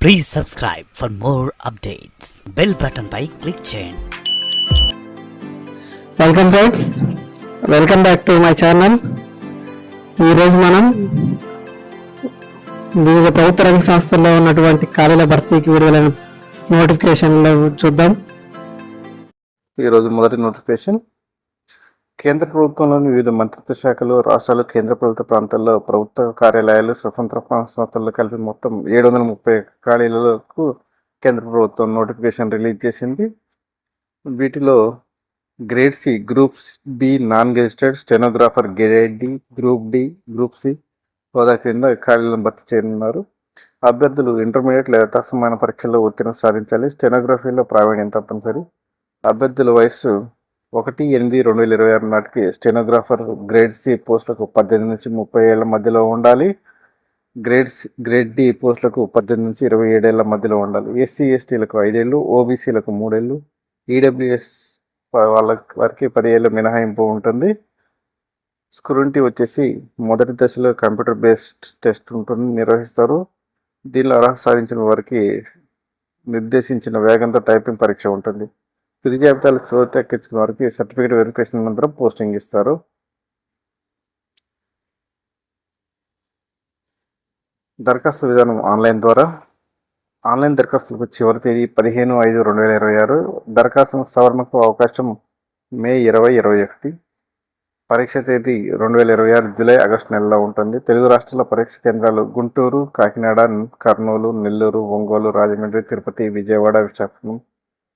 Please subscribe for more updates. Bell button పై click చేయండి. Welcome friends, welcome back to my channel. ఈరోజు మనం వివిధ ప్రభుత్వ రంగ సంస్థల్లో ఉన్నటువంటి ఖాళీల భర్తీకి విడుదలైన నోటిఫికేషన్లు చూద్దాం. ఈరోజు మొదటి నోటిఫికేషన్. కేంద్ర ప్రభుత్వంలోని వివిధ మంత్రిత్వ శాఖలు, రాష్ట్రాలు, కేంద్ర ప్రభుత్వ ప్రాంతాల్లో ప్రభుత్వ కార్యాలయాలు, స్వతంత్ర సంస్థల్లో కలిపి మొత్తం 730 ఖాళీలకు కేంద్ర ప్రభుత్వం నోటిఫికేషన్ రిలీజ్ చేసింది. వీటిలో grade C, group B non gazetted, stenographer grade D, group D, group C హోదా క్రింద ఖాళీలను భర్తీ చేయనున్నారు. అభ్యర్థులు ఇంటర్మీడియట్ లేదా తత్సమాన పరీక్షల్లో ఉత్తీర్ణత సాధించాలి. స్టెనోగ్రఫీలో ప్రావీణ్యం తప్పనిసరి. అభ్యర్థుల వయస్సు 1/8/2026 నాటికి స్టెనోగ్రాఫర్ గ్రేడ్ సి పోస్టులకు 18 నుంచి 30 ఏళ్ల మధ్యలో ఉండాలి. గ్రేడ్ డి పోస్టులకు 18 నుంచి 27 ఏళ్ల మధ్యలో ఉండాలి. ఎస్సీ ఎస్టీలకు 5 ఏళ్ళు, ఓబీసీలకు 3 ఏళ్ళు, ఈడబ్ల్యూఎస్ వారికి 10 ఏళ్ళ మినహాయింపు ఉంటుంది. స్క్రూనిటీ వచ్చేసి మొదటి దశలో కంప్యూటర్ బేస్డ్ టెస్ట్ ఉంటుంది, నిర్వహిస్తారు. దీనిలో అర్హత సాధించిన వారికి నిర్దేశించిన వేగంతో టైపింగ్ పరీక్ష ఉంటుంది. తుది జాబితాలు ఎక్కించిన వారికి సర్టిఫికేట్ వెరిఫికేషన్ అనంతరం పోస్టింగ్ ఇస్తారు. దరఖాస్తు విధానం ఆన్లైన్ ద్వారా. ఆన్లైన్ దరఖాస్తులకు చివరి తేదీ 15/5/2026. దరఖాస్తు సవరణకు అవకాశం మే 2021. పరీక్ష తేదీ 2026 జూలై ఆగస్టు నెలలో ఉంటుంది. తెలుగు రాష్ట్రాల పరీక్ష కేంద్రాలు గుంటూరు, కాకినాడ, కర్నూలు, నెల్లూరు, ఒంగోలు, రాజమండ్రి, తిరుపతి, విజయవాడ, విశాఖపట్నం,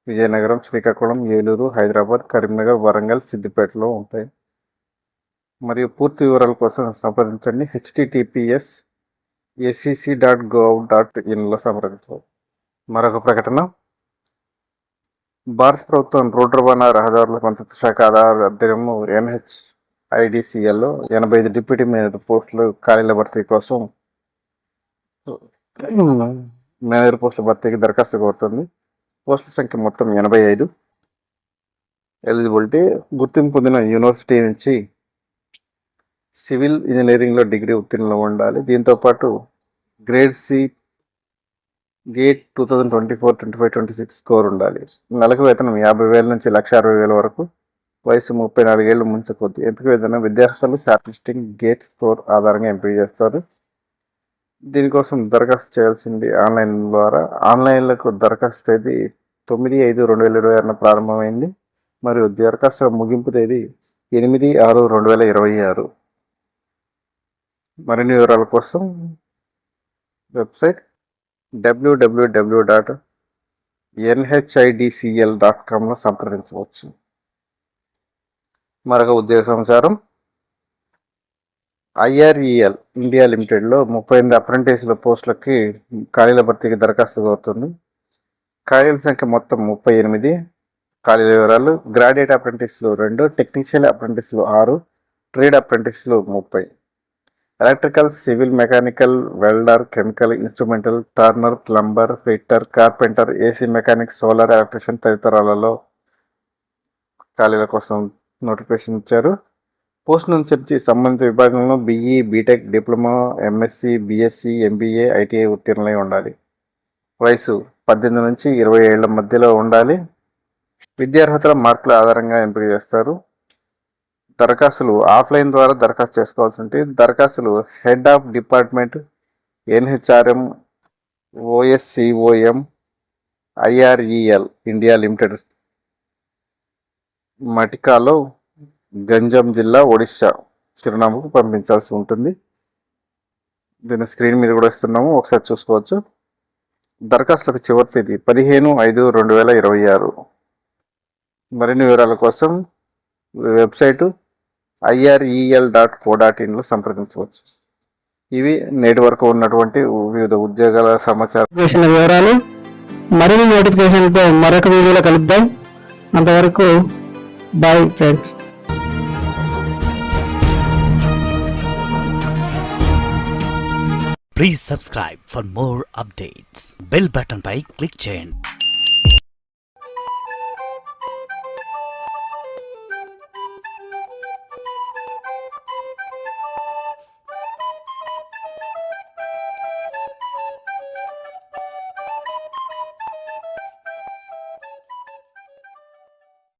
విజయనగరం, శ్రీకాకుళం, ఏలూరు, హైదరాబాద్, కరీంనగర్, వరంగల్, సిద్దిపేటలో ఉంటాయి. మరియు పూర్తి వివరాల కోసం సంప్రదించండి. https://acc.gov.in సంప్రదించవచ్చు. మరొక ప్రకటన. భారత ప్రభుత్వం రోడ్డు రవాణా రహదారుల మంత్రిత్వ శాఖ ఆధ్వర్యంలో NHIDCLలో 85 డిప్యూటీ మేనేజర్ పోస్టులు ఖాళీల భర్తీ కోసం మేనేజర్ పోస్టుల భర్తీకి దరఖాస్తు కోరుతుంది. పోస్టుల సంఖ్య మొత్తం 85. ఎలిజిబిలిటీ: గుర్తింపు పొందిన యూనివర్సిటీ నుంచి సివిల్ ఇంజనీరింగ్లో డిగ్రీ ఉత్తీర్ణులు ఉండాలి. దీంతోపాటు గ్రేడ్ సి గేట్ 2024-25-26 స్కోర్ ఉండాలి. నెలకు వేతనం 50,000 నుంచి 1,60,000 వరకు. వయసు 34 ఏళ్ళు ముంచకొద్ది. ఎంపిక విధానం: విద్యార్థులు షార్ట్ లిస్టింగ్ గేట్ స్కోర్ ఆధారంగా ఎంపిక చేస్తారు. దీనికోసం దరఖాస్తు చేయాల్సింది ఆన్లైన్ ద్వారా. ఆన్లైన్లకు దరఖాస్తు తేదీ 9/5/2026 ప్రారంభమైంది మరియు దరఖాస్తు ముగింపు తేదీ 8/6/2026. మరిన్ని వివరాల కోసం వెబ్సైట్ www.nhidcl.comలో సంప్రదించవచ్చు. మరొక ఉద్యోగ సమాచారం. IREL ఇండియా లిమిటెడ్లో 38 అప్రెంటిస్ల పోస్టులకి ఖాళీల భర్తీకి దరఖాస్తు కోరుతుంది. ఖాళీల సంఖ్య మొత్తం 38. ఖాళీల వివరాలు: గ్రాడ్యుయేట్ అప్రెంటిస్లు 2, టెక్నీషియల్ అప్రెంటిస్లు 6, ట్రేడ్ అప్రెంటిస్లు 30. Electrical, civil, mechanical, welder, chemical, instrumental, turner, plumber, fitter, carpenter, AC mechanic, solar electrician తదితరాలలో ఖాళీల కోసం నోటిఫికేషన్ ఇచ్చారు. పోస్ట్ నుంచి సంబంధిత విభాగంలో BE, BTech, diploma, MSc, BSc, MBA, ITI ఉత్తీర్ణులై ఉండాలి. వయసు 18 నుంచి 20 ఏళ్ల మధ్యలో ఉండాలి. విద్యార్హతల మార్కుల ఆధారంగా ఎంపిక చేస్తారు. దరఖాస్తులు ఆఫ్లైన్ ద్వారా దరఖాస్తు చేసుకోవాల్సి ఉంటుంది. దరఖాస్తులు head of department, NHRM, OSCOM, IREL India limited, Matikhalo, Ganjam జిల్లా, ఒడిశా చిరునామాకు పంపించాల్సి ఉంటుంది. దీన్ని స్క్రీన్ మీద కూడా ఇస్తున్నాము, ఒకసారి చూసుకోవచ్చు. దరఖాస్తులకు చివరి తేదీ 15/5/2026. మరిన్ని వివరాల కోసం వెబ్సైటు irel.co.inలో సంప్రదించవచ్చు. ఇవి నేటి వరకు ఉన్నటువంటి వివిధ ఉద్యోగాల సమాచారం వివరాలు. మరిన్ని నోటిఫికేషన్తో మరొక వీడియోలో కలుద్దాం. అంతవరకు bye friends. Please subscribe for more updates. Bell button పై click చేయండి.